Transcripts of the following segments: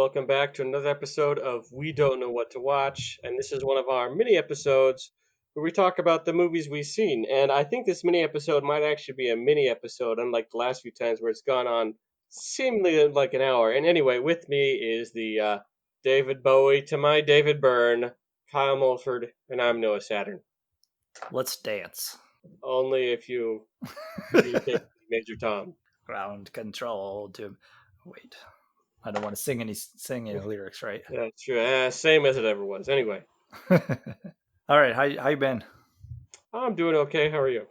Welcome back to another episode of We Don't Know What to Watch. And this is one of our mini episodes where we talk about the movies we've seen. And I think this mini episode might actually be a mini episode, unlike the last few times where it's gone on seemingly like an hour. And anyway, with me is the David Bowie to my David Byrne, Kyle Mulford, and I'm Noah Saturn. Let's dance. Only if you communicate with Major Tom. Ground control to wait. I don't want to sing any lyrics, right? Yeah, true. Same as it ever was. Anyway, All right, how you been? I'm doing okay. How are you?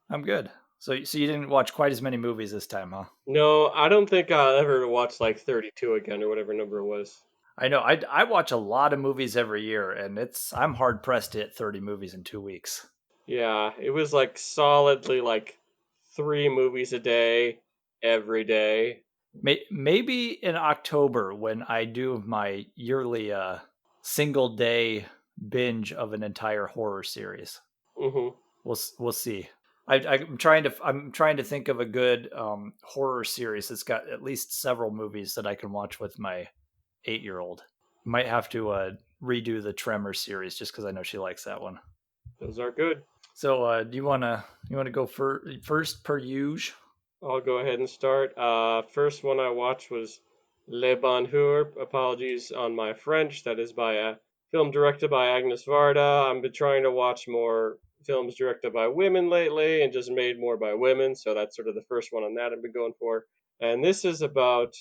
I'm good. So you didn't watch quite as many movies this time, huh? No, I don't think I'll ever watch like 32 again or whatever number it was. I know. I watch a lot of movies every year, and I'm hard pressed to hit 30 movies in 2 weeks. Yeah, it was like solidly like 3 movies a day, every day. Maybe in October when I do my yearly single day binge of an entire horror series. Hmm. We'll see. I'm trying to think of a good horror series that's got at least several movies that I can watch with my 8-year-old. Might have to redo the Tremor series just because I know she likes that one. Those are good. So do you wanna go first per usual? I'll go ahead and start. First one I watched was Le Bonheur. Apologies on my French. That is by a film directed by Agnes Varda. I've been trying to watch more films directed by women lately and just made more by women. So that's sort of the first one on that I've been going for. And this is about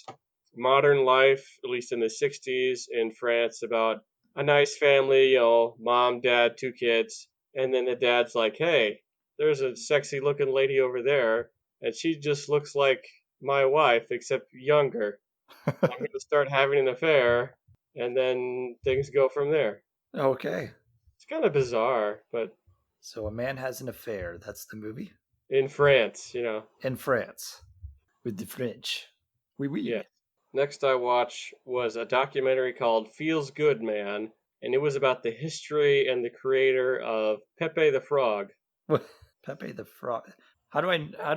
modern life, at least in the 60s in France, about a nice family, mom, dad, 2 kids. And then the dad's like, hey, there's a sexy looking lady over there and she just looks like my wife, except younger. I'm going to start having an affair, and then things go from there. Okay. It's kind of bizarre, but So a man has an affair. That's the movie in France. in France with the French. Oui, Yeah. oui. Next I watched was a documentary called Feels Good Man, and it was about the history and the creator of Pepe the Frog. Pepe the Frog. How do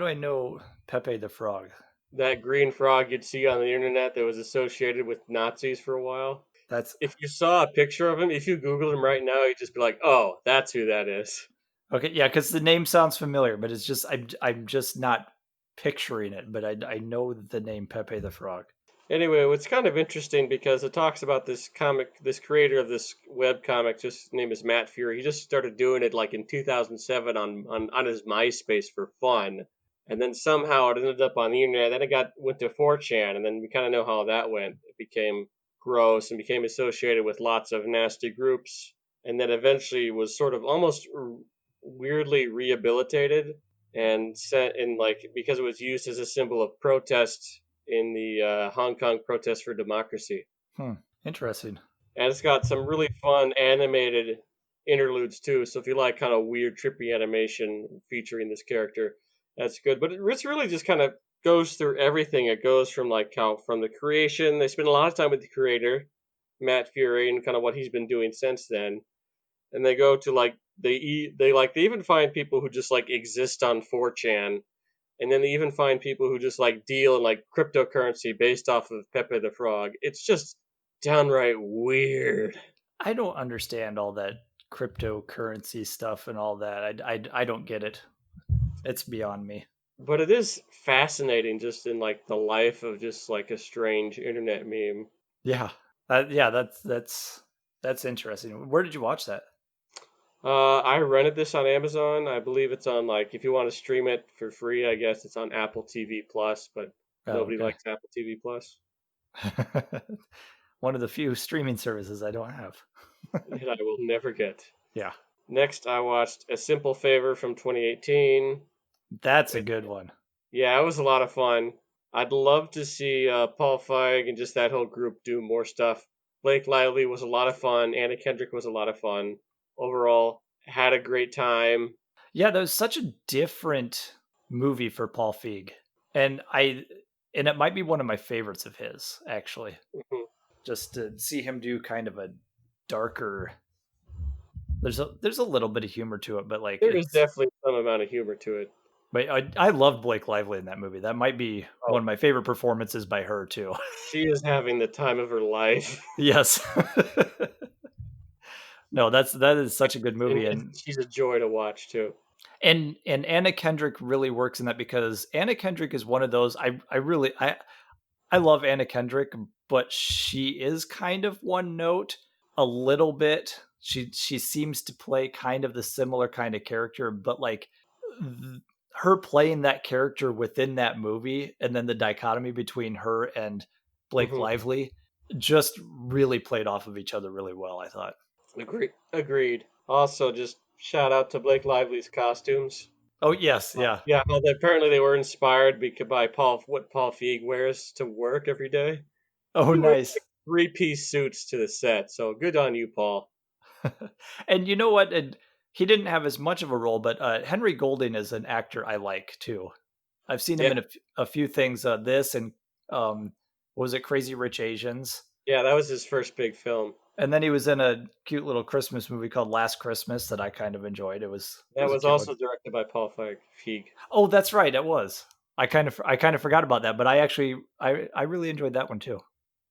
I know Pepe the Frog? That green frog you'd see on the internet that was associated with Nazis for a while. That's If you saw a picture of him, if you Googled him right now, you'd just be like, oh, that's who that is. okay. Yeah, because the name sounds familiar, but it's just I'm just not picturing it. But I know the name Pepe the Frog. Anyway, it's kind of interesting because it talks about this comic, this creator of this web comic, just his name is Matt Fury. He just started doing it like in 2007 on his MySpace for fun, and then somehow it ended up on the internet. Then it went to 4chan, and then we kind of know how that went. It became gross and became associated with lots of nasty groups, and then eventually was sort of almost weirdly rehabilitated and set in like because it was used as a symbol of protest in the Hong Kong protest for democracy. Hmm. Interesting. And it's got some really fun animated interludes too. So if you like kind of weird, trippy animation featuring this character, that's good. But it's really just kind of goes through everything. It goes from like how from the creation, they spend a lot of time with the creator, Matt Fury, and kind of what he's been doing since then. And they go to like they even find people who just like exist on 4chan, and then they even find people who just like deal in like cryptocurrency based off of Pepe the Frog. It's just downright weird. I don't understand all that cryptocurrency stuff and all that. I don't get it. It's beyond me. But it is fascinating just in like the life of just like a strange internet meme. Yeah. That's interesting. Where did you watch that? I rented this on Amazon. I believe it's on like if you want to stream it for free, I guess it's on Apple TV Plus, but Oh, nobody okay. likes Apple TV Plus. One of the few streaming services I don't have. And I will never get. Yeah. Next, I watched A Simple Favor from 2018. That's a good one. Yeah, it was a lot of fun. I'd love to see Paul Feig and just that whole group do more stuff. Blake Lively was a lot of fun. Anna Kendrick was a lot of fun. Overall, had a great time. Yeah, that was such a different movie for Paul Feig. And it might be one of my favorites of his, actually. Mhm. Just to see him do kind of a darker there's a little bit of humor to it, but like There is it's definitely some amount of humor to it. But I love Blake Lively in that movie. That might be Oh, one of my favorite performances by her too. she is having the time of her life. Yes. No, that is such a good And movie, and she's a joy to watch too. and Anna Kendrick really works in that because Anna Kendrick is one of those I love Anna Kendrick, but she is kind of one note a little bit. She seems to play kind of the similar kind of character, but like her playing that character within that movie and then the dichotomy between her and Blake Hmm. Lively just really played off of each other really well, I thought. Agreed. Also, just shout out to Blake Lively's costumes. Oh, yes, yeah. Yeah, how apparently they were inspired by what Paul Feig wears to work every day. Oh, He wears nice. like three-piece suits to the set, so good on you, Paul. And you know what? And he didn't have as much of a role, but Henry Golding is an actor I like too. I've seen him Yeah, in a few things. This and what was it Crazy Rich Asians? yeah, that was his first big film. And then he was in a cute little Christmas movie called Last Christmas that I kind of enjoyed. It That was a was cute one. also directed by Paul Feig. Oh, that's right, it was. I kind of forgot about that, but I really enjoyed that one too.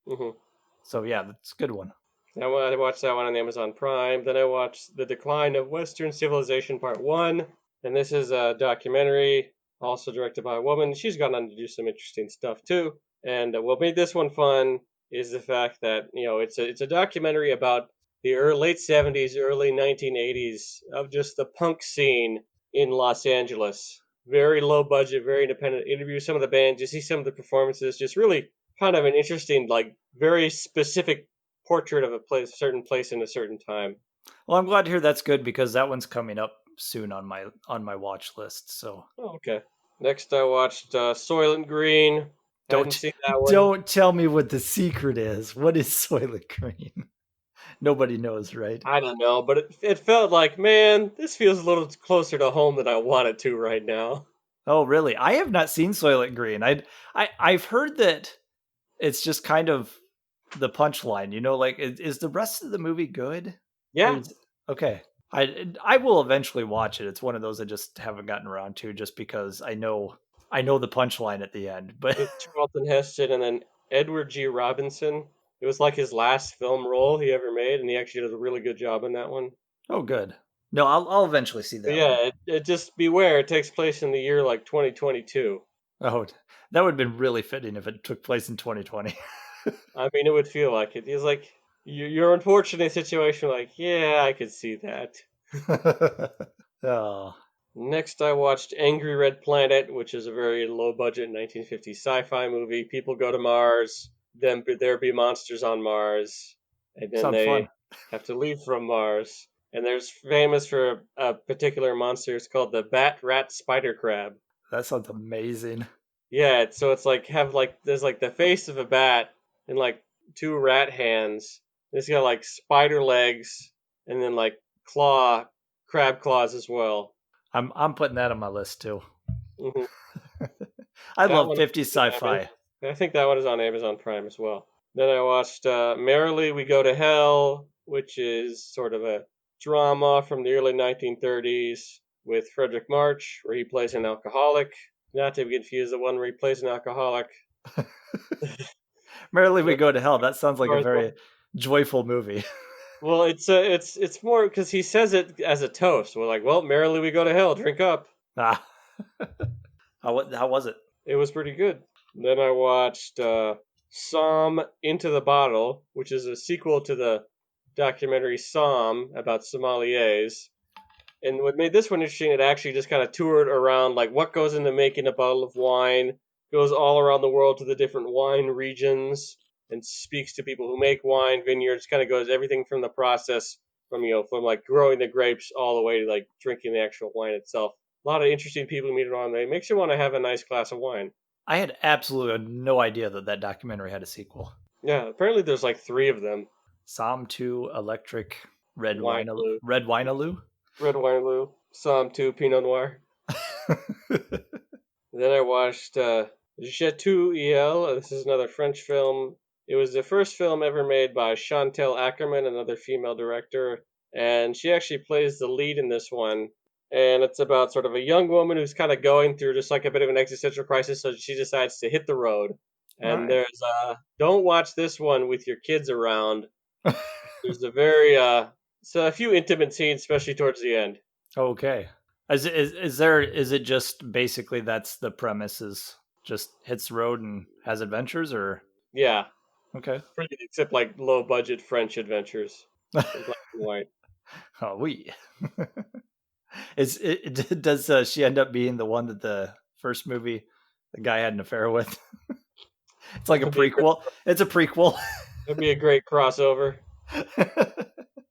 Hmm. So yeah, that's a good one. I watched that one on Amazon Prime. Then I watched The Decline of Western Civilization Part 1. And this is a documentary, also directed by a woman. She's gone on to do some interesting stuff too. And what made this one fun is the fact that, it's a documentary about the late 70s, early 1980s of just the punk scene in Los Angeles. Very low budget, very independent. Interview some of the bands, you see some of the performances, just really kind of an interesting, like very specific portrait of a certain place in a certain time. Well, I'm glad to hear that's good because that one's coming up soon on my watch list. So Oh, okay. Next, I watched Soylent Green. Hadn't don't seen that one. don't tell me what the secret is. What is Soylent Green? Nobody knows, right? I don't know, but it felt like, man, this feels a little closer to home than I want it to right now. Oh, really? I have not seen Soylent Green. I've heard that it's just kind of the punchline. You know, like is the rest of the movie good? Or Yeah, is, okay. I will eventually watch it. It's one of those I just haven't gotten around to, just because I know the punchline at the end. But with Charlton Heston and then Edward G. Robinson. It was like his last film role he ever made, and he actually did a really good job in that one. oh, good. No, I'll eventually see But that one. yeah, it just beware. It takes place in the year like 2022. Oh, that would have been really fitting if it took place in 2020. I mean, it would feel like it. He's like, your unfortunate situation. Like, yeah, I could see that. Oh, Next, I watched Angry Red Planet, which is a very low budget 1950s sci fi movie. People go to Mars, then there be monsters on Mars, and then sounds fun. they have to leave from Mars. And there's famous for a particular monster. It's called the Bat Rat Spider Crab. That sounds amazing. Yeah, so it's like there's like the face of a bat and like two rat hands. It's got like spider legs and then like crab claws as well. I'm putting that on my list too. Hmm. I That love one, 50s sci-fi. I think that one is on Amazon Prime as well. Then I watched Merrily We Go to Hell, which is sort of a drama from the early 1930s with Frederick March, where he plays an alcoholic. Not to be confused, the one where he plays an alcoholic. Merrily We But Go to Hell. That sounds like a as far as very joyful movie. well, it's more because he says it as a toast. We're like, well, merrily we go to hell, drink up. Ah, how was it? It was pretty good. Then I watched Somm Into the Bottle, which is a sequel to the documentary Somm about sommeliers. And what made this one interesting, it actually just kind of toured around like what goes into making a bottle of wine, goes all around the world to the different wine regions, and speaks to people who make wine, vineyards, kind of goes everything from the process from like growing the grapes all the way to like drinking the actual wine itself. A lot of interesting people to meet around there. It makes you want to have a nice glass of wine. I had absolutely no idea that that documentary had a sequel. Yeah, apparently there's like three of them. Psalm 2 Electric Wine Blue, Red Winaloo. Red Wine Blue, Somm 2 Pinot Noir. Then I watched Tu Il Elle. This is another French film. It was the first film ever made by Chantal Ackerman, another female director, and she actually plays the lead in this one. and it's about sort of a young woman who's kind of going through just like a bit of an existential crisis, so she decides to hit the road. All And right. there's don't watch this one with your kids around. There's a very so a few intimate scenes, especially towards the end. Okay. Is it just basically that's the premise is just hits the road and has adventures or Yeah, okay. pretty except like low budget French adventures in black and white. Oh we is it does she end up being the one that the first movie the guy had an affair with? It's like a That'd be a great, prequel. It's a prequel. that'd be a great crossover.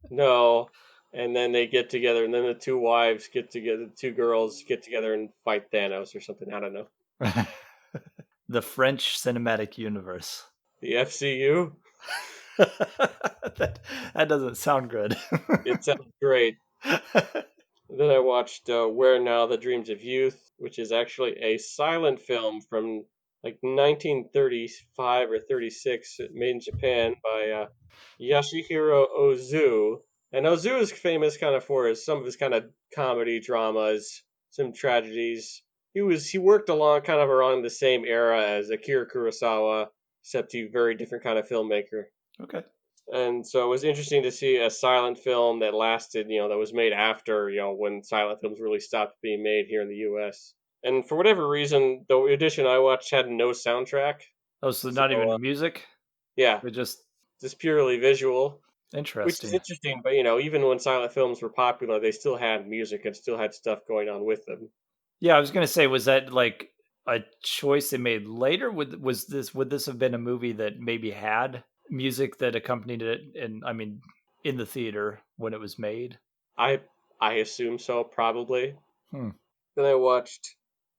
No, and then they get together, and then the two wives get together, the two girls get together and fight Thanos or something. I don't know. The French cinematic universe. The FCU. That doesn't sound good. It sounds great. Then I watched Where Now the Dreams of Youth, which is actually a silent film from like 1935 or 36, made in Japan by Yasuhiro Ozu. And Ozu is famous kind of for some of his kind of comedy dramas, some tragedies. He worked along kind of around the same era as Akira Kurosawa, except he's a very different kind of filmmaker. Okay. And so it was interesting to see a silent film that lasted, that was made after, when silent films really stopped being made here in the US. And for whatever reason, the edition I watched had no soundtrack. Oh, so So, not even music? yeah, We just just purely visual, which is interesting. interesting. But, even when silent films were popular, they still had music and still had stuff going on with them. Yeah, I was gonna say, was that like a choice they made later? Would this have been a movie that maybe had music that accompanied it? And I mean, in the theater when it was made. I I assume so, probably. Hmm. Then I watched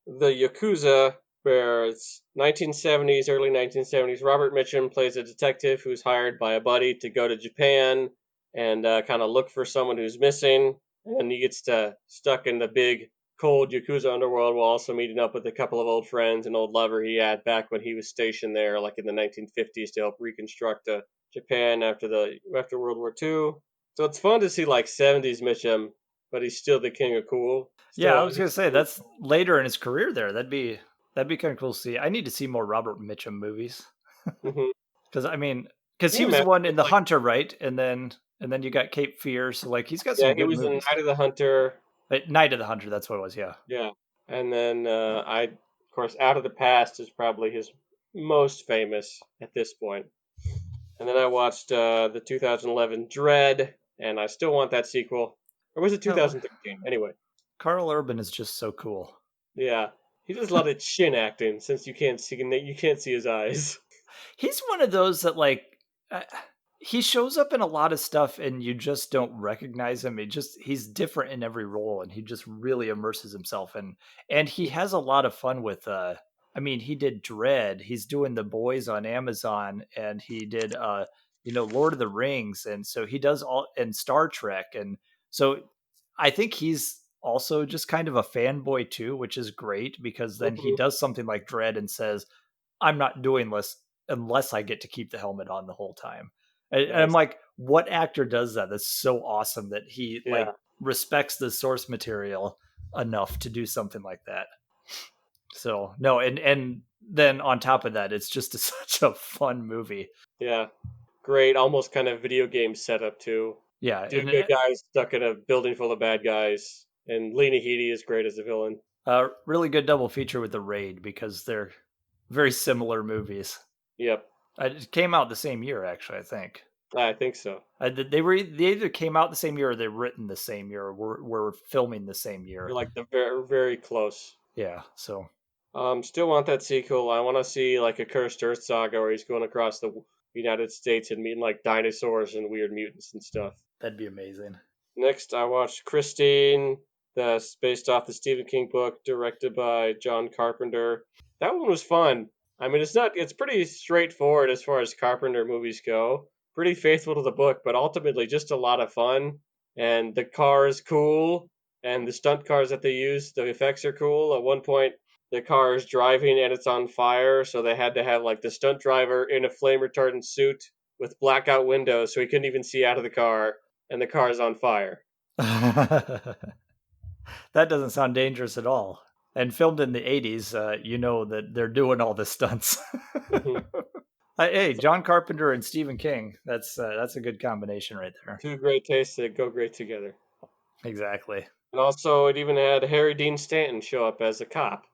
the Yakuza, where it's 1970s, early 1970s. Robert Mitchum plays a detective who's hired by a buddy to go to Japan and kind of look for someone who's missing. And he gets stuck in the big, cold Yakuza underworld while also meeting up with a couple of old friends, an old lover he had back when he was stationed there, like in the 1950s, to help reconstruct Japan after World War II. So it's fun to see like 70s Mitchum, but he's still the king of cool. Yeah, I Still, was gonna say that's later in his career. There, that'd be kind of cool to see. I need to see more Robert Mitchum movies mhm. because I mean, because Can he you was the imagine? one in The Like, Hunter, right? And then you got Cape Fear. So like, he's got yeah, some he good was in movies. Night of the Hunter. Night of the Hunter, that's what it was. Yeah. Yeah, and then of course, Out of the Past is probably his most famous at this point. And then I watched the 2011 Dredd, and I still want that sequel. Or was it No, 2013? Anyway, Carl Urban is just so cool. yeah, he does a lot of chin acting since you can't see his eyes. He's one of those that like uh, he shows up in a lot of stuff and you just don't recognize him. He's different in every role and he just really immerses himself and he has a lot of fun with I mean he did Dread, he's doing The Boys on Amazon and he did Lord of the Rings and so he does all and Star Trek and so I think he's also just kind of a fanboy too, which is great because then he Mhm. does something like Dread and says I'm not doing this unless I get to keep the helmet on the whole time. And I'm Nice. like, what actor does that? That's so awesome that he like Yeah, respects the source material enough to do something like that. So no, and then on top of that, it's just such a fun movie. yeah, great. Almost kind of video game setup too. Yeah, Two and good guys stuck in a building full of bad guys, and Lena Headey is great as a villain. a really good double feature with The Raid because they're very similar movies. Yep, It came out the same year, actually. I think I think so. they either came out the same year or they written the same year or were filming the same They're year. like the very very close. Yeah, so Still want that sequel. I want to see like a Cursed Earth saga where he's going across the United States and meeting like dinosaurs and weird mutants and stuff. that'd be amazing. Next, I watched Christine. That's based off the Stephen King book, directed by John Carpenter. That one was fun. I mean, it's pretty straightforward as far as Carpenter movies go. Pretty faithful to the book, but ultimately just a lot of fun. And the car is cool, and the stunt cars that they use, the effects are cool. At one point, the car is driving and it's on fire, so they had to have like the stunt driver in a flame retardant suit with blackout windows so he couldn't even see out of the car, and the car is on fire. That doesn't sound dangerous at all. And filmed in the 80s, you know that they're doing all the stunts. Mhm. Hey, John Carpenter and Stephen King. That's a good combination right there. Two great tastes that go great together. Exactly. And also, it even had Harry Dean Stanton show up as a cop.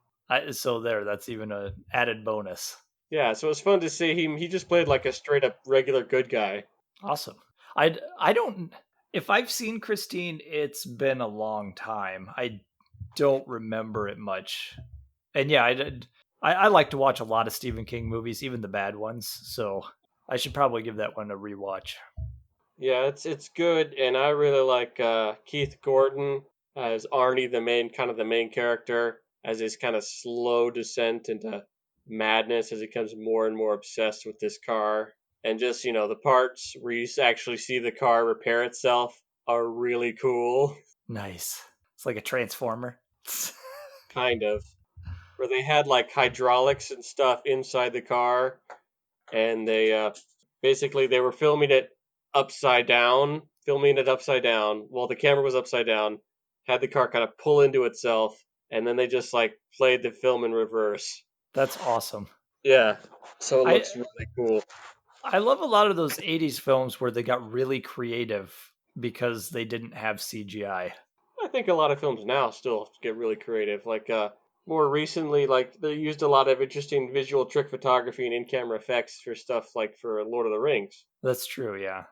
So there, that's even a added bonus. Yeah, so it was fun to see him. He just played like a straight up regular good guy. Awesome. I don't. If I've seen Christine, it's been a long time. I don't remember it much. And yeah, I did. I like to watch a lot of Stephen King movies, even the bad ones. So I should probably give that one a rewatch. Yeah, it's good, and I really like Keith Gordon as Arnie, the main character, as his kind of slow descent into madness as he becomes more and more obsessed with this car. And just, the parts where you actually see the car repair itself are really cool, Nice. It's like a transformer. kind of. Where they had like hydraulics and stuff inside the car, and they basically they were filming it upside down while the camera was upside down, had the car kind of pull into itself, and then they just like played the film in reverse. That's awesome. Yeah, so it I looks really cool. I love a lot of those 80s films where they got really creative because they didn't have CGI. I think a lot of films now still get really creative. Like more recently, like they used a lot of interesting visual trick photography and in-camera effects for stuff like for Lord of the Rings. That's true, yeah.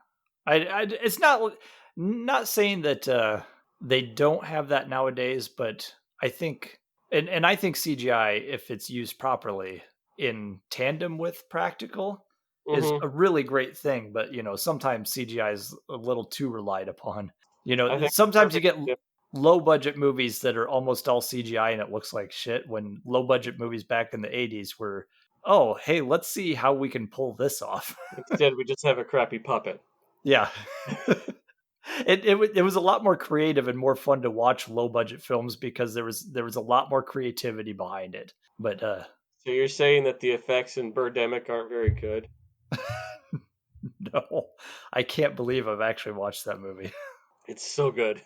It's not saying that they don't have that nowadays, but I think and I think CGI, if it's used properly in tandem with practical, is Hmm. a really great thing. But sometimes CGI is a little too relied upon. I think Sometimes you perfect. get low budget movies that are almost all CGI and it looks like shit. When low budget movies back in the 80s were, oh hey, let's see how we can pull this off. Instead, we just have a crappy puppet. Yeah. It was a lot more creative and more fun to watch low budget films because there was a lot more creativity behind it. But So you're saying that the effects in Birdemic aren't very good? no, I can't believe I've actually watched that movie. It's so good.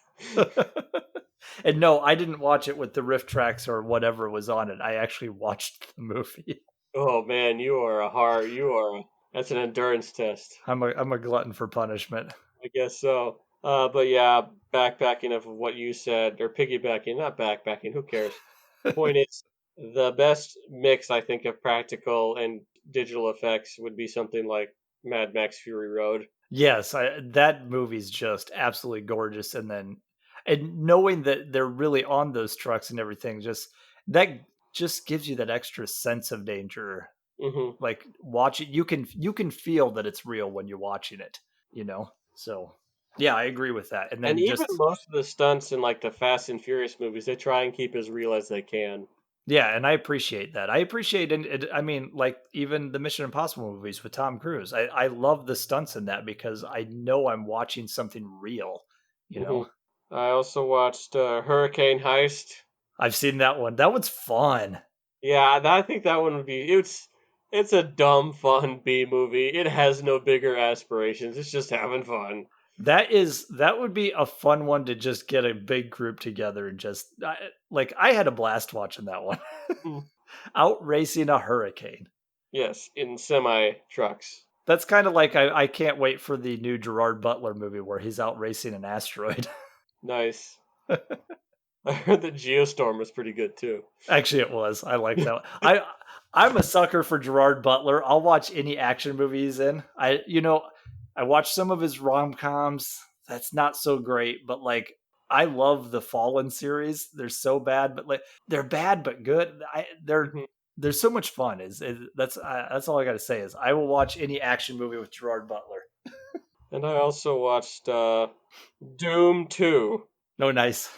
And no, I didn't watch it with the riff tracks or whatever was on it. I actually watched the movie. Oh man, that's an endurance test. I'm a glutton for punishment. I guess so. But yeah, backpacking of what you said, or piggybacking, not backpacking, who cares? Point is, the best mix, I think, of practical and digital effects would be something like Mad Max Fury Road. Yes, that movie's just absolutely gorgeous, and knowing that they're really on those trucks and everything, that just gives you that extra sense of danger. Hmm. Like watching, you can feel that it's real when you're watching it. So yeah, I agree with that. And And then even just most of the stunts in like the Fast and Furious movies, they try and keep as real as they can. yeah, and I appreciate that. I appreciate it. I mean, like even the Mission Impossible movies with Tom Cruise. I love the stunts in that because I know I'm watching something real. You Hmm. know, I also watched Hurricane Heist. I've seen that one. That one's fun. Yeah, I think that one would be. It's a dumb, fun B movie. It has no bigger aspirations. It's just having fun. That would be a fun one to just get a big group together and like I had a blast watching that one. Mm. Out racing a hurricane. Yes, in semi trucks. That's kind of like I can't wait for the new Gerard Butler movie where he's out racing an asteroid. Nice. I heard that Geostorm was pretty good too. Actually, it was. I like that one. I'm a sucker for Gerard Butler. I'll watch any action movie he's in. I watched some of his rom coms. That's not so great, but like I love the Fallen series. They're so bad, but like they're bad but good. Mhm. They're so much fun. That's all I got to say is I will watch any action movie with Gerard Butler. And I also watched Doom 2, No, nice.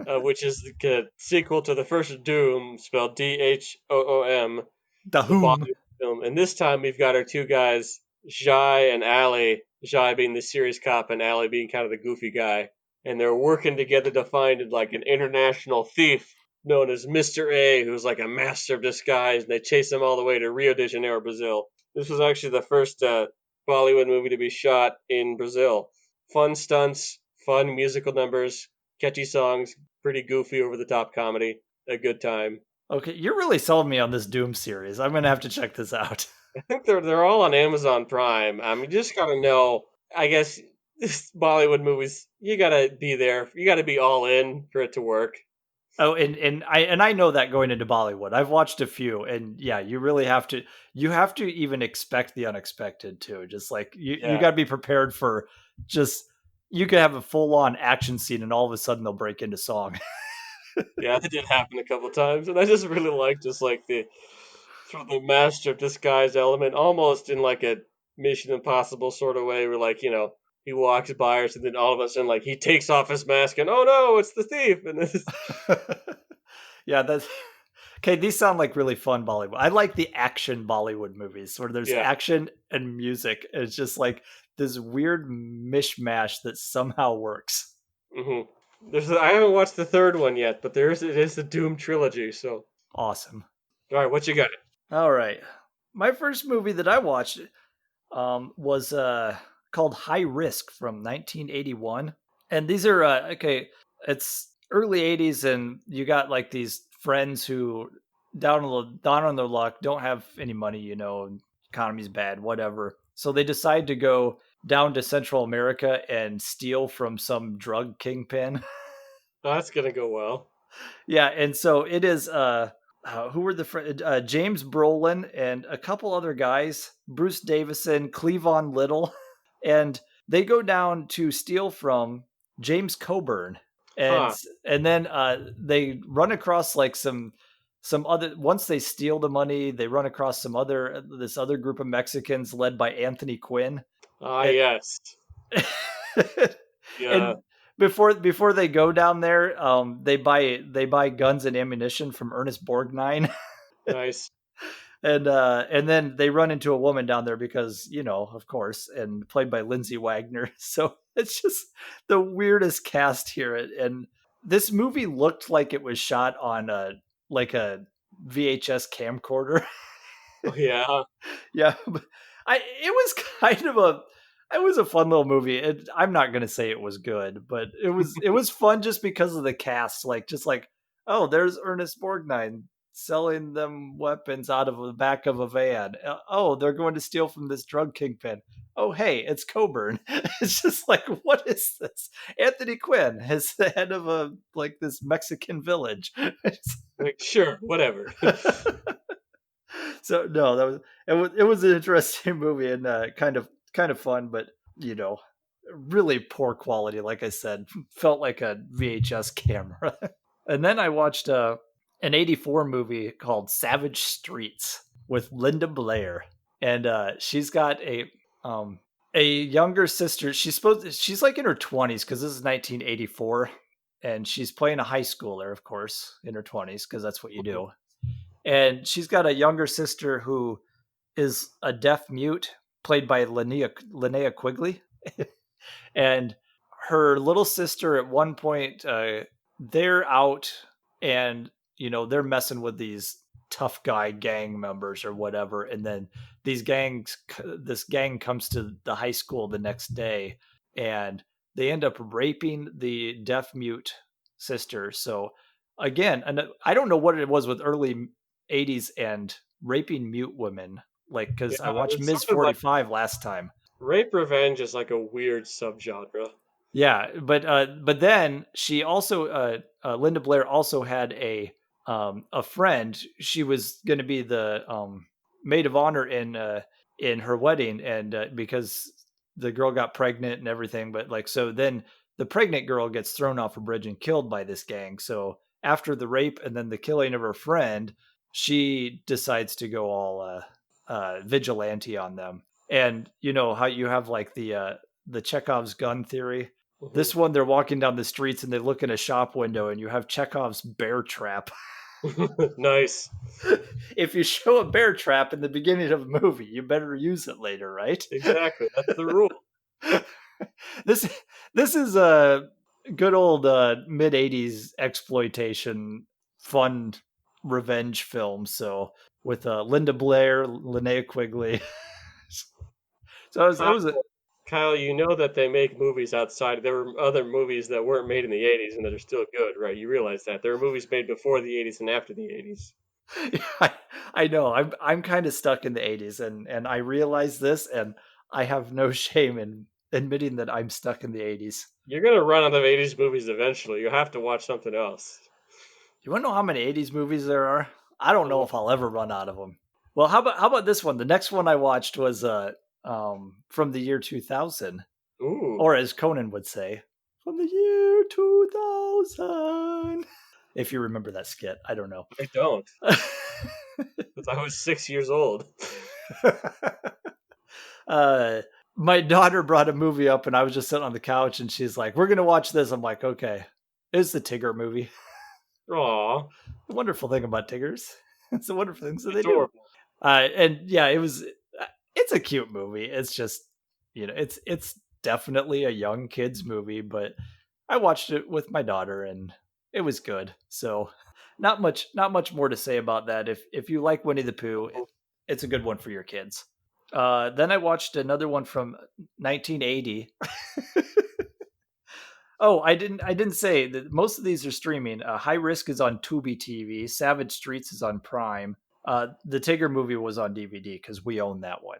which is the sequel to the first Doom, spelled Dhoom, the Dhoom. Bollywood film. And this time we've got our two guys, Jai and Ali. Jai being the serious cop, and Ali being kind of the goofy guy. And they're working together to find like an international thief known as Mr. A, who's like a master of disguise. And they chase him all the way to Rio de Janeiro, Brazil. This was actually the first Bollywood movie to be shot in Brazil. Fun stunts, fun musical numbers, catchy songs, pretty goofy, over the top comedy, a good time. Okay, you're really sold me on this Doom series. I'm gonna have to check this out. I think they're all on Amazon Prime. You just gotta know. I guess this Bollywood movies, you gotta be there. You gotta be all in for it to work. Oh, and I know that going into Bollywood. I've watched a few, and yeah, you really have to even expect the unexpected too. Just like you Yeah, got to be prepared for just you could have a full on action scene, and all of a sudden they'll break into song. yeah, that did happen a couple times, and I just really like just like the sort of the master of disguise element, almost in like a Mission Impossible sort of way, where like he walks by us, and then all of a sudden like he takes off his mask, and oh no, it's the thief, and this. Yeah, that's okay. These sound like really fun Bollywood. I like the action Bollywood movies where there's Yeah. action and music. It's just like this weird mishmash that somehow works. I haven't watched the third one yet, but it is the Doom trilogy. So, Awesome. all right, what you got? All right. My first movie that I watched was called High Risk from 1981. And these are, okay, it's early 80s, and you got like these friends who down on their luck, don't have any money, economy's bad, whatever. So they decide to go down to Central America and steal from some drug kingpin. Oh, that's gonna go well. Yeah, and so it is who were the James Brolin and a couple other guys, Bruce Davison, Cleavon Little, and they go down to steal from James Coburn, and Huh? and then they run across like some other. Once they steal the money, they run across this other group of Mexicans led by Anthony Quinn, Ah, and yes. Yeah. and before they go down there, they buy guns and ammunition from Ernest Borgnine, Nice. and then they run into a woman down there because of course, and played by Lindsay Wagner. So it's just the weirdest cast here, and this movie looked like it was shot on a VHS camcorder. Oh yeah. Yeah, but it was kind of it was a fun little movie. I'm not gonna say it was good, but it was fun just because of the cast. Like just like, oh, there's Ernest Borgnine selling them weapons out of the back of a van. Oh, they're going to steal from this drug kingpin. Oh, hey, it's Coburn. It's just like, what is this? Anthony Quinn is the head of this Mexican village. Like sure, whatever. So no, it was an interesting movie, and kind of fun, but you know, really poor quality. Like I said, felt like a VHS camera. And then I watched an '84 movie called Savage Streets with Linda Blair, and she's got a younger sister. She's like in her 20s because this is 1984, and she's playing a high schooler, of course, in her 20s because that's what you do. And she's got a younger sister who is a deaf mute, played by Linnea Quigley. And her little sister, at one point, they're out, and they're messing with these tough guy gang members or whatever, and then this gang comes to the high school the next day, and they end up raping the deaf mute sister. So again, and I don't know what it was with early 80s and raping mute women, like, because I Yeah, watched it's Ms. sort of like 45 last time. rape revenge is like a weird subgenre. Yeah, but then she also Linda Blair also had a friend. She was going to be the maid of honor in her wedding, and because the girl got pregnant and everything, but like, so then the pregnant girl gets thrown off a bridge and killed by this gang. So after the rape and then the killing of her friend, she decides to go all vigilante on them. And you know how you have like the Chekhov's gun theory. This one, they're walking down the streets and they look in a shop window, and you have Chekhov's bear trap. Nice. If you show a bear trap in the beginning of a movie, you better use it later, right? Exactly. That's the rule. this this is a good old mid '80s exploitation fun revenge film. So with Linda Blair, Linnea Quigley. So it was Kyle, you know that they make movies outside. There were other movies that weren't made in the 80s and that are still good, right? You realize that. There were movies made before the 80s and after the 80s. I, I know. I'm kind of stuck in the 80s, and I realize this, and I have no shame in admitting that I'm stuck in the 80s. You're going to run out of 80s movies eventually. You have to watch something else. You want to know how many 80s movies there are? I don't know Well, if I'll ever run out of them. Well, how about this one? The next one I watched was from the year 2000, ooh, or as Conan would say, from the year 2000. If you remember that skit, I don't know. I don't. Because I was 6 years old. uh, my daughter brought a movie up, and I was just sitting on the couch, and she's like, "We're gonna watch this." I'm like, "Okay." It's the Tigger movie. Aw, The wonderful thing about Tiggers, it's the wonderful things that they do. adorable. And yeah, it was. It's a cute movie. It's just, it's definitely a young kids movie, but I watched it with my daughter, and it was good. So, not much more to say about that. If you like Winnie the Pooh, it's a good one for your kids. Then I watched another one from 1980. Oh, I didn't say that most of these are streaming. High Risk is on Tubi TV. Savage Streets is on Prime. The Tigger movie was on DVD because we own that one.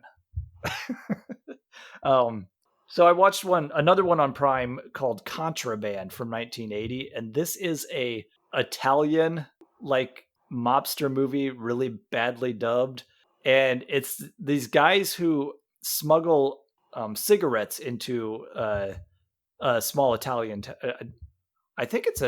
um, so I watched another one on Prime called Contraband from 1980, and this is a Italian like mobster movie, really badly dubbed, and it's these guys who smuggle cigarettes into a small Italian. I think it's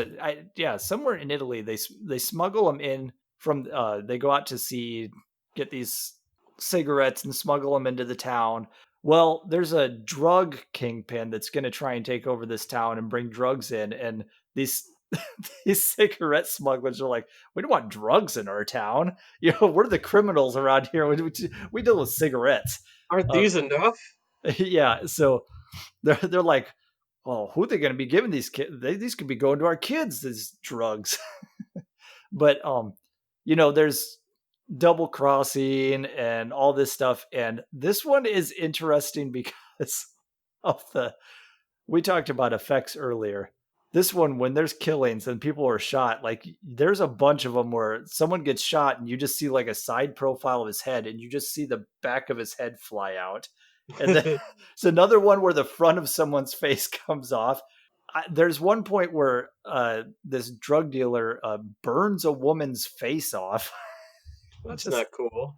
yeah, somewhere in Italy. They smuggle them in from. They go out to sea, get these cigarettes, and smuggle them into the town. Well, there's a drug kingpin that's going to try and take over this town and bring drugs in, and these these cigarette smugglers are like, we don't want drugs in our town. We're the criminals around here. We deal with cigarettes. Aren't Uh, these enough? yeah, so they're like, well, who are they going to be giving these kids? These could be going to our kids. These drugs, but there's double crossing and all this stuff, and this one is interesting because of the. We talked about effects earlier. This one, when there's killings and people are shot, like there's a bunch of them where someone gets shot and you just see like a side profile of his head and you just see the back of his head fly out. And then it's another one where the front of someone's face comes off. There's one point where this drug dealer burns a woman's face off. That's Just not cool.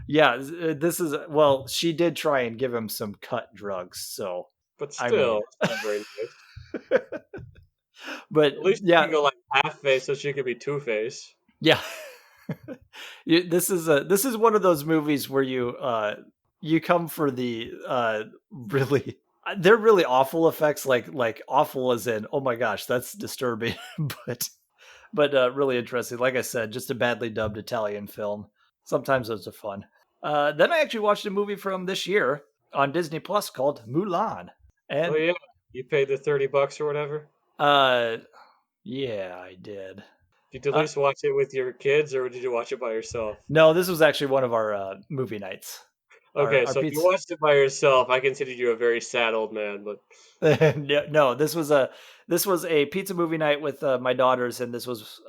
yeah, this is well, she did try and give him some cut drugs, so But I mean, still, it's not very nice. but At least you yeah, can go like half face so she could be two face. yeah. This is one of those movies where you come for the really they're really awful effects, like awful as in oh my gosh that's disturbing, but really interesting. Like I said, just a badly dubbed Italian film. Sometimes those are fun. Then I actually watched a movie from this year on Disney Plus called Mulan, Oh and yeah, you paid the $30 or whatever. uh, yeah, I did. Did you at Uh, least watch it with your kids, or did you watch it by yourself? no, this was actually one of our movie nights. Our Okay, our so if you pizza. watched it by yourself, I consider you a very sad old man. But No, this was a pizza movie night with my daughters, and this was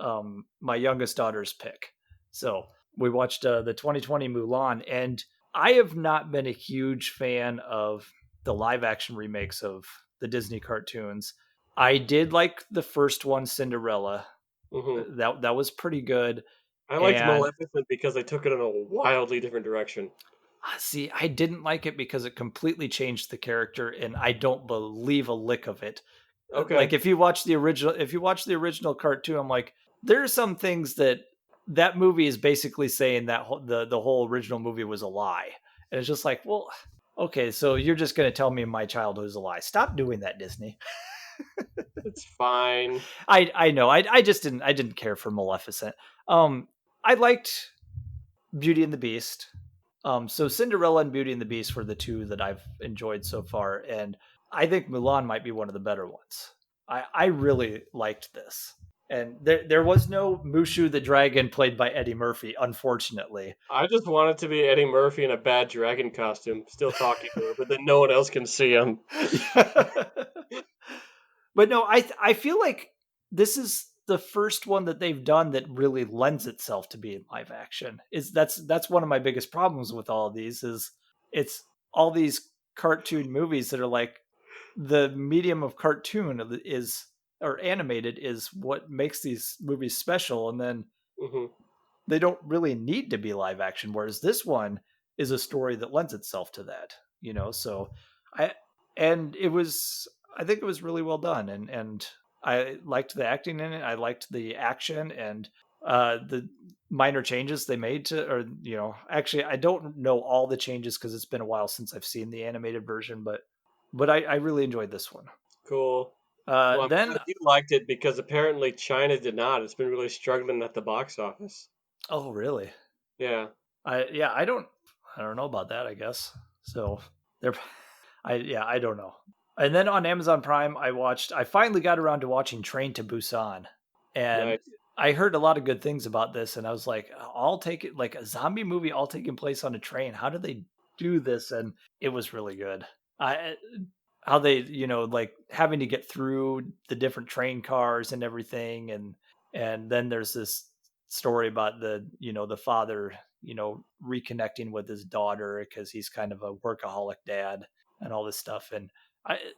my youngest daughter's pick. So we watched the 2020 Mulan, and I have not been a huge fan of the live action remakes of the Disney cartoons. I did like the first one, Cinderella. mhm. That was pretty good. I liked And Maleficent because they took it in a wildly different direction. see, I didn't like it because it completely changed the character, and I don't believe a lick of it. Like Okay, if you watch the original cartoon, I'm like, there are some things that movie is basically saying that the whole original movie was a lie, and it's just like, well, okay, so you're just going to tell me my childhood is a lie? Stop doing that, Disney. it's fine. I know, I just didn't care for Maleficent. I liked Beauty and the Beast. So Cinderella and Beauty and the Beast were the two that I've enjoyed so far, and I think Mulan might be one of the better ones. I really liked this, And there was no Mushu the Dragon played by Eddie Murphy, unfortunately. I just wanted to be Eddie Murphy in a bad dragon costume, still talking to her, but then no one else can see him. But no, I feel like this is the first one that they've done that really lends itself to being live action. Is that's one of my biggest problems with all of these is it's all these cartoon movies that are like the medium of cartoon is or animated is what makes these movies special, and then Hmm. they don't really need to be live action, whereas this one is a story that lends itself to that, so I and it was I think it was really well done, and I liked the acting in it. I liked the action and the minor changes they made to, or actually I don't know all the changes because it's been a while since I've seen the animated version, but I really enjoyed this one. Cool. Well, I'm Then glad you liked it because apparently China did not. It's been really struggling at the box office. oh really? Yeah. Yeah, I don't know about that, I guess. So they're I don't know. And then on Amazon Prime I finally got around to watching Train to Busan. And Nice. I heard a lot of good things about this, and I was like, I'll take it, like a zombie movie all taking place on a train. How did they do this? And it was really good. I how they, like having to get through the different train cars and everything, and then there's this story about the father, reconnecting with his daughter because he's kind of a workaholic dad and all this stuff. And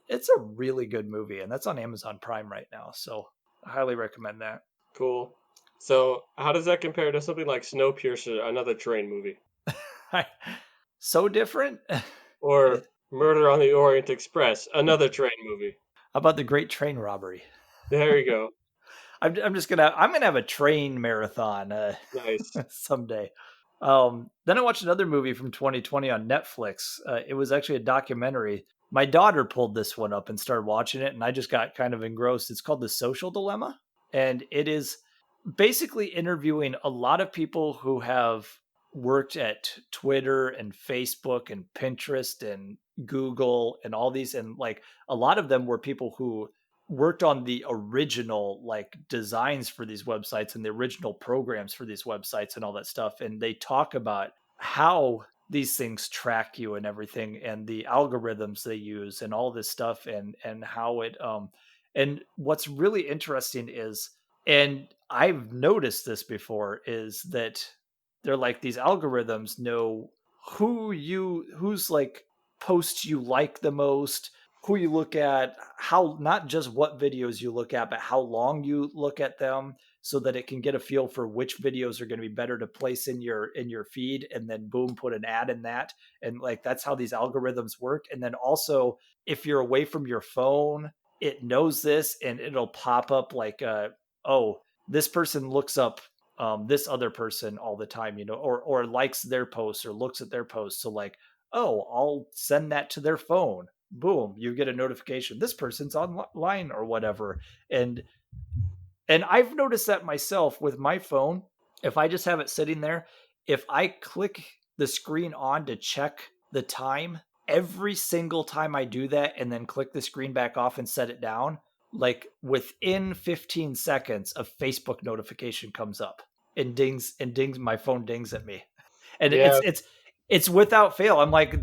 it's a really good movie, and that's on Amazon Prime right now, so I highly recommend that. Cool. So, how does that compare to something like Snowpiercer, another train movie, So different. How or Murder on the Orient Express, another train movie? about the Great Train Robbery? There you go. I'm gonna have a train marathon Nice. someday. Then I watched another movie from 2020 on Netflix. It was actually a documentary. My daughter pulled this one up and started watching it, and I just got kind of engrossed. It's called The Social Dilemma, and it is basically interviewing a lot of people who have worked at Twitter and Facebook and Pinterest and Google and all these, and like a lot of them were people who worked on the original like designs for these websites and the original programs for these websites and all that stuff, and they talk about how these things track you and everything and the algorithms they use and all this stuff, and how it and what's really interesting is, and I've noticed this before, is that they're like these algorithms know who's like posts you like the most, who you look at, how not just what videos you look at, but how long you look at them, so that it can get a feel for which videos are going to be better to place in your feed, and then boom, put an ad in that. And like that's how these algorithms work. And then also, if you're away from your phone, it knows this and it'll pop up like oh, this person looks up this other person all the time, or likes their posts or looks at their posts. So like, oh, I'll send that to their phone. Boom, you get a notification. This person's online or whatever. And I've noticed that myself with my phone. If I just have it sitting there, if I click the screen on to check the time, every single time I do that and then click the screen back off and set it down, like within 15 seconds, a Facebook notification comes up and dings, my phone dings at me. And Yeah. it's without fail. I'm like,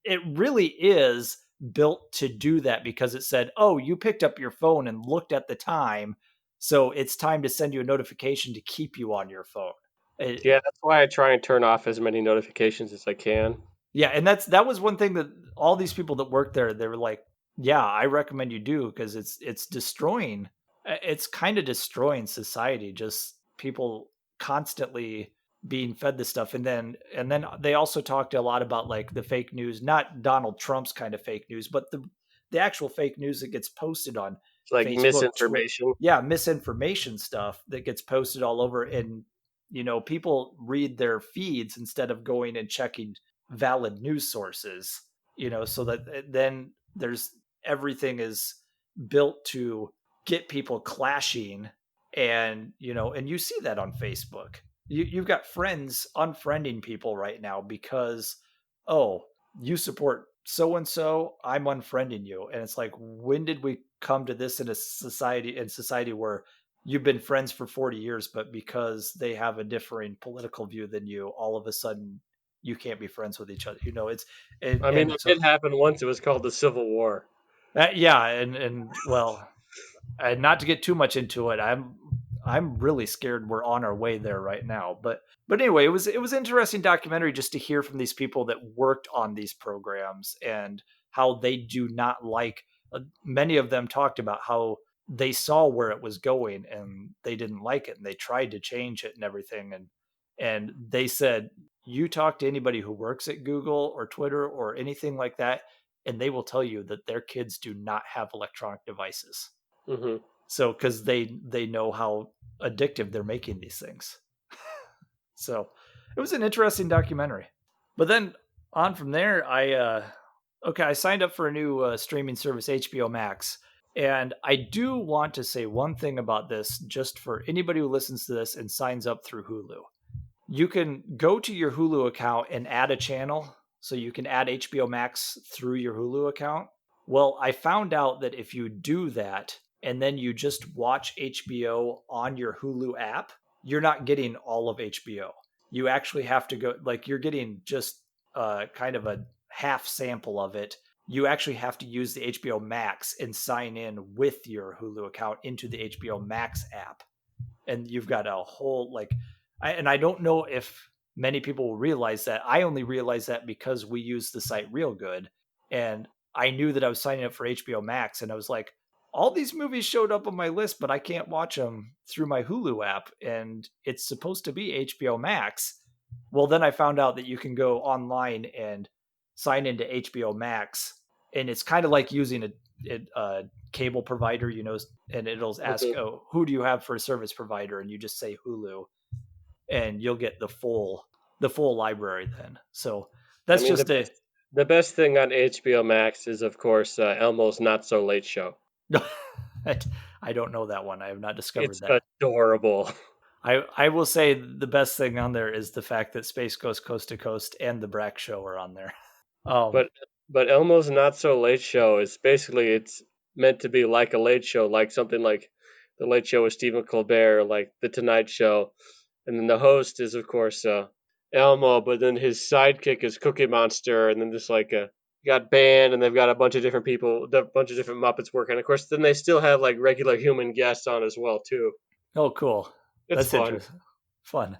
it really is built to do that because it said, "Oh, you picked up your phone and looked at the time, so it's time to send you a notification to keep you on your phone." Yeah, that's why I try and turn off as many notifications as I can. Yeah, and that was one thing that all these people that work there, they were like, "Yeah, I recommend you do because it's destroying, it's kind of destroying society. Just people constantly being fed this stuff." And then they also talked a lot about like the fake news, not Donald Trump's kind of fake news, but the actual fake news that gets posted on It's like Facebook, Twitter. misinformation. Yeah, misinformation stuff that gets posted all over, and people read their feeds instead of going and checking valid news sources, so that then there's everything is built to get people clashing. And and you see that on Facebook. You've got friends unfriending people right now because, oh, you support so and so, I'm unfriending you. And it's like, when did we come to this in society where you've been friends for 40 years, but because they have a differing political view than you, all of a sudden you can't be friends with each other. It's I mean, and it so did happen once. It was called the Civil War. yeah, and well, and not to get too much into it, I'm really scared we're on our way there right now. But anyway, it was interesting documentary just to hear from these people that worked on these programs and how they do not like. Many of them talked about how they saw where it was going and they didn't like it and they tried to change it and everything and they said you talk to anybody who works at Google or Twitter or anything like that and they will tell you that their kids do not have electronic devices. Hmm. So because they know how addictive they're making these things. So it was an interesting documentary. But then on from there, I signed up for a new streaming service, HBO Max. And I do want to say one thing about this, just for anybody who listens to this and signs up through Hulu. You can go to your Hulu account and add a channel. So you can add HBO Max through your Hulu account. Well, I found out that if you do that and then you just watch HBO on your Hulu app, you're not getting all of HBO. You actually have to go, like, you're getting just kind of a half sample of it. You actually have to use the HBO Max and sign in with your Hulu account into the HBO Max app. And you've got a whole, like, and I don't know if many people will realize that. I only realized that because we use the site Real Good, and I knew that I was signing up for HBO Max, and I was like, all these movies showed up on my list, but I can't watch them through my Hulu app, and it's supposed to be HBO Max. Well, then I found out that you can go online and sign into HBO Max, and it's kind of like using a cable provider, and it'll ask, Hmm. oh, who do you have for a service provider? And you just say Hulu, and you'll get the full library then. So I that's mean, just a the best thing on HBO Max is, of course, Elmo's Not So Late Show. I don't know that one. I have not It's discovered that. adorable. I will say the best thing on there is the fact that Space Ghost Coast to Coast and the Brack Show are on there. Um, But Elmo's Not So Late Show is basically, it's meant to be like a late show, like something like the Late Show with Stephen Colbert, like the Tonight Show, and then the host is, of course, Elmo, but then his sidekick is Cookie Monster, and then just like a got band, and they've got a bunch of different people, a bunch of different Muppets working. Of course, then they still have like regular human guests on as well too. oh, cool. It's That's fun. interesting. Fun.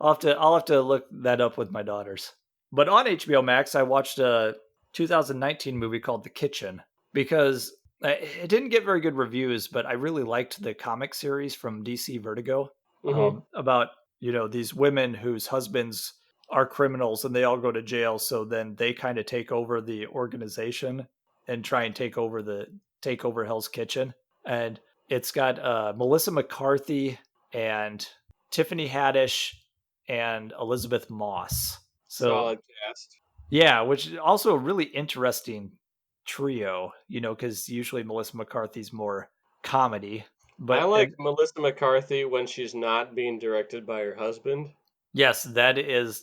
I'll have to look that up with my daughters. But on HBO Max, I watched a 2019 movie called The Kitchen because it didn't get very good reviews, but I really liked the comic series from DC Vertigo Hmm. about these women whose husbands are criminals and they all go to jail, so then they kind of take over the organization and try and take over Hell's Kitchen. And it's got Melissa McCarthy and Tiffany Haddish and Elizabeth Moss. So Solid cast. yeah, which is also a really interesting trio, because usually Melissa McCarthy's more comedy, I but like Melissa McCarthy when she's not being directed by her husband. yes,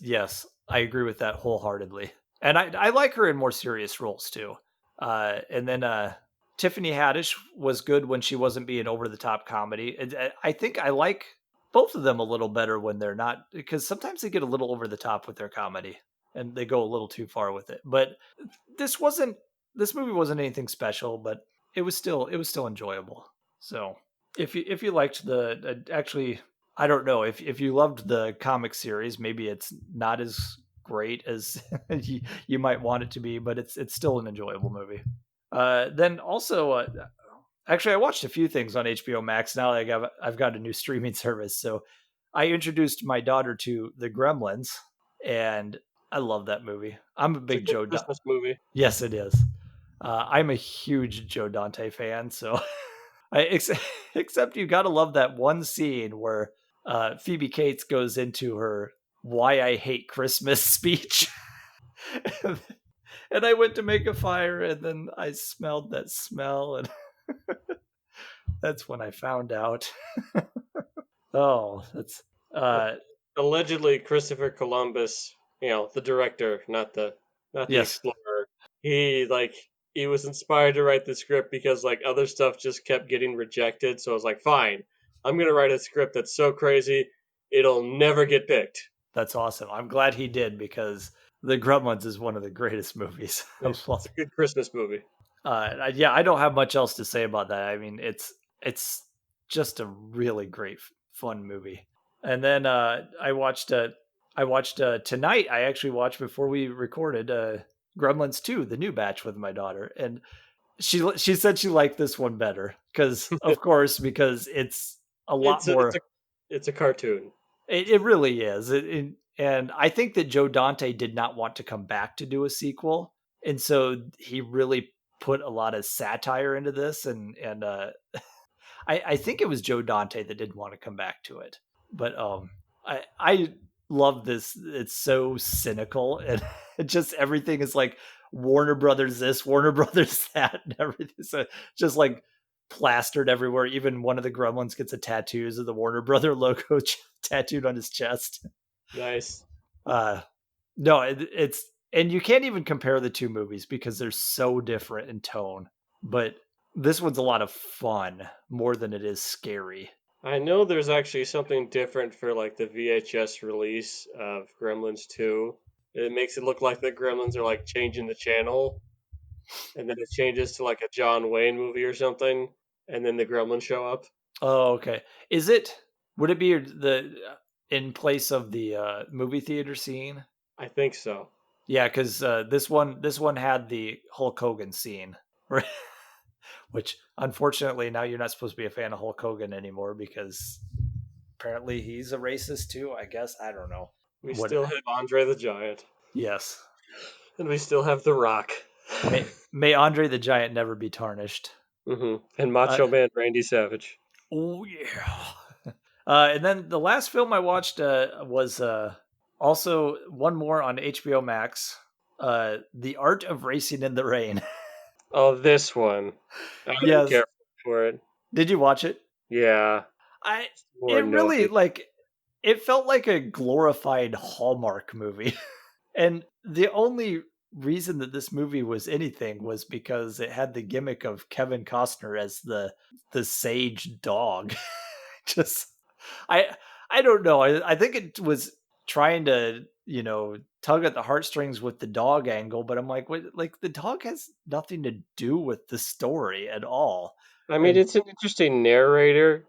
yes, I agree with that wholeheartedly, and I like her in more serious roles too. And then Tiffany Haddish was good when she wasn't being over the top comedy. I think I like both of them a little better when they're not, because sometimes they get a little over the top with their comedy and they go a little too far with it. But this wasn't this movie wasn't anything special, but it was still enjoyable. So if you liked actually, I don't know, if you loved the comic series, maybe it's not as great as you might want it to be, but it's still an enjoyable movie. Then also, actually, I watched a few things on HBO Max now that I've got a new streaming service. So I introduced my daughter to the Gremlins, and I love that movie. I'm a It's a big good Joe. Christmas movie. Yes, it is. I'm a huge Joe Dante fan, so ex- except you got to love that one scene where Phoebe Cates goes into her "Why I Hate Christmas" speech, and I went to make a fire, and then I smelled that smell, and that's when I found out. Oh, that's uh, Allegedly, Christopher Columbus, the director, not the yes, explorer. He like he was inspired to write the script because like other stuff just kept getting rejected. So I was like, fine, I'm gonna write a script that's so crazy it'll never get picked. That's awesome. I'm glad he did because The Gremlins is one of the greatest movies. It's a good Christmas movie. Yeah, I don't have much else to say about that. I mean, it's just a really great, fun movie. And then I watched tonight. I actually watched before we recorded Gremlins 2, the new batch with my daughter, and she said she liked this one better because, of course, because it's a lot It's a, it's more. a it's a cartoon. It really is. And I think that Joe Dante did not want to come back to do a sequel, and so he really put a lot of satire into this. And I think it was Joe Dante that didn't want to come back to it. But I love this. It's so cynical, and it just everything is like Warner Brothers this, Warner Brothers that, and everything. So just like plastered everywhere. Even one of the Gremlins gets a tattoos of the Warner Brother logo tattooed on his chest. Nice. Uh, no, it's and you can't even compare the two movies because they're so different in tone. But this one's a lot of fun more than it is scary. I know there's actually something different for like the VHS release of Gremlins 2. It makes it look like the Gremlins are like changing the channel, and then it changes to like a John Wayne movie or something, and then the Gremlins show up. Oh, okay. Is it? Would it be the in place of the movie theater scene? I think so. Yeah, because this one had the Hulk Hogan scene, right? Which unfortunately now you're not supposed to be a fan of Hulk Hogan anymore because apparently he's a racist too. I guess I don't know. We What? still have Andre the Giant, Yes. and we still have The Rock. May Andre the Giant never be tarnished. And Uh, Macho Man Randy Savage. oh yeah. And then the last film I watched was also one more on HBO Max. The Art of Racing in the Rain. Oh, this one. I didn't Yes. care for it. Did you watch it? Yeah, I more it really annoyed. like it felt like a glorified Hallmark movie. And the only reason that this movie was anything was because it had the gimmick of Kevin Costner as the sage dog. Just I I don't know. I think it was trying to, tug at the heartstrings with the dog angle, but I'm like, what, like the dog has nothing to do with the story at all. I mean, And it's an interesting narrator.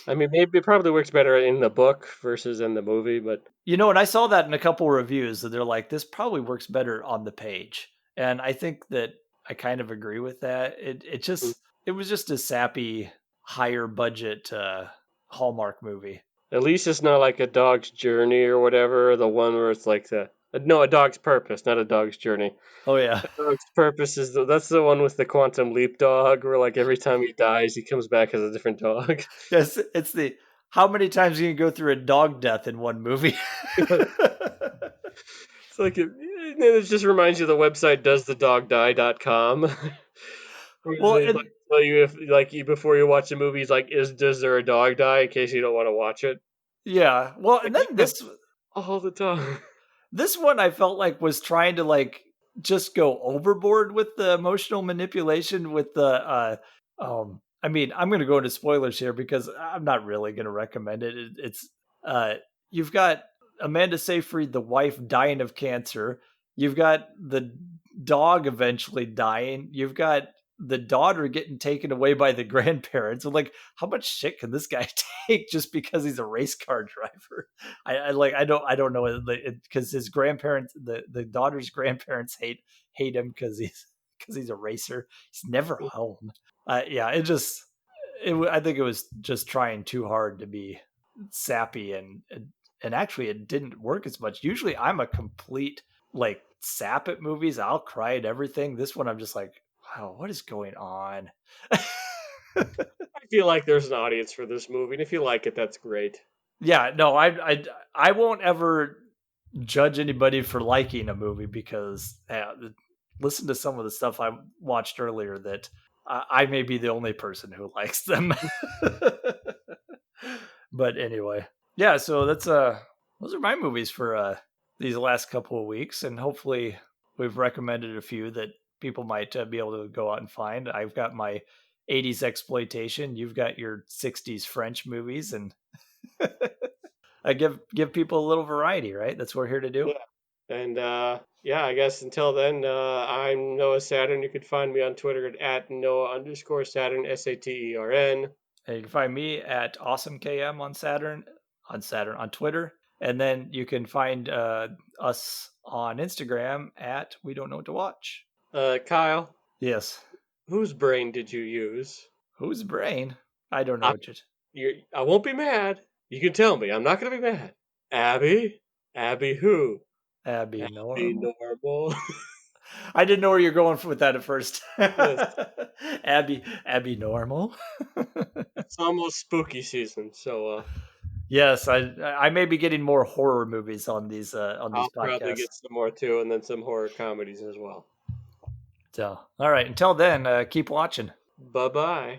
I mean, maybe it probably works better in the book versus in the movie, but and I saw that in a couple reviews that they're like, this probably works better on the page. And I think that I kind of agree with that. It was just a sappy, higher budget Hallmark movie. at least it's not like a dog's journey or whatever. The one where it's like no, a dog's purpose, not a dog's journey. Oh yeah. A dog's purpose is that's the one with the quantum leap dog, where like every time he dies, he comes back as a different dog. Yes, it's the how many times you can go through a dog death in one movie. It's like it just reminds you of the website doesthedogdie.com. Where Well, they and like tell you if like you before you watch the movie, it's like does there a dog die in case you don't want to watch it. yeah, well, and Like then yeah, all the time. this one I felt like was trying to like just go overboard with the emotional manipulation with the I mean, I'm going to go into spoilers here because I'm not really going to recommend it. It's uh you've got Amanda Seyfried, the wife, dying of cancer. You've got the dog eventually dying. You've got the daughter getting taken away by the grandparents. I'm like, how much shit can this guy take just because he's a race car driver? I don't know because his grandparents, the daughter's grandparents hate him because he's a racer. He's never home. Yeah, I think it was just trying too hard to be sappy and actually it didn't work as much. Usually I'm a complete like sap at movies. I'll cry at everything. This one I'm just like, wow, what is going on? I feel like there's an audience for this movie, and if you like it, that's great. Yeah, no, I won't ever judge anybody for liking a movie because listen to some of the stuff I watched earlier that I may be the only person who likes them. But anyway, yeah, so that's those are my movies for these last couple of weeks, and hopefully we've recommended a few that people might be able to go out and find. I've got my 80s exploitation. You've got your 60s French movies, and I give people a little variety, right? That's what we're here to do. Yeah. And yeah, I guess until then, I'm Noah Saturn. You could find me on Twitter at Noah_Saturn, Satern. And you can find me at AwesomeKM on Twitter, and then you can find us on Instagram at We Don't Know What to Watch. Kyle, Yes. whose brain did you use? Whose brain? I don't know I, what I won't be mad. You can tell me. I'm not going to be mad. Abby? Abby who? Abby Abby Normal. Normal. I didn't know where you're going with that at first. Yes. Abby Normal. It's almost spooky season, so Yes, I may be getting more horror movies on these I'll probably podcasts. get some more too, and then some horror comedies as well. So, all right. Until then, keep watching. Bye bye.